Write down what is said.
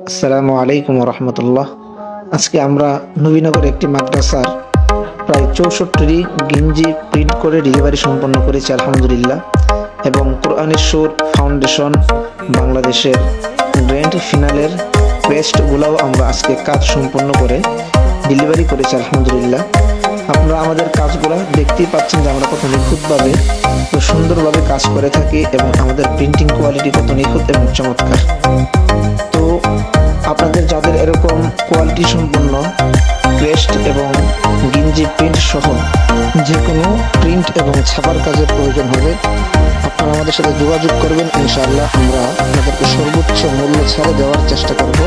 আসসালামু আলাইকুম রহমতুল্লাহ। আজকে আমরা নবীনগর একটি মাদ্রাসার প্রায় 64টি গেঞ্জি প্রিন্ট করে ডেলিভারি সম্পন্ন করেছি আলহামদুলিল্লাহ। এবং কোরআনের সুর ফাউন্ডেশন বাংলাদেশের গ্র্যান্ড ফিনালের পেস্টগুলোও আমরা আজকে কাজ সম্পন্ন করে ডেলিভারি করেছি আলহামদুলিল্লাহ। আপনারা আমাদের কাজগুলো দেখতেই পাচ্ছেন যে আমরা কত নিখুঁতভাবে খুব সুন্দরভাবে কাজ করে থাকি এবং আমাদের প্রিন্টিং কোয়ালিটি কত নিখুঁত এবং চমৎকার। তো আপনাদের যাদের এরকম কোয়ালিটি সম্পন্ন পেস্ট এবং গেঞ্জি প্রিন্ট সহ যে কোনো প্রিন্ট এবং ছাপার কাজের প্রয়োজন হবে, আপনারা আমাদের সাথে যোগাযোগ করবেন। ইনশাআল্লাহ আমরা আপনাদেরকে সর্বোচ্চ মূল্য ছাড়ে দেওয়ার চেষ্টা করব।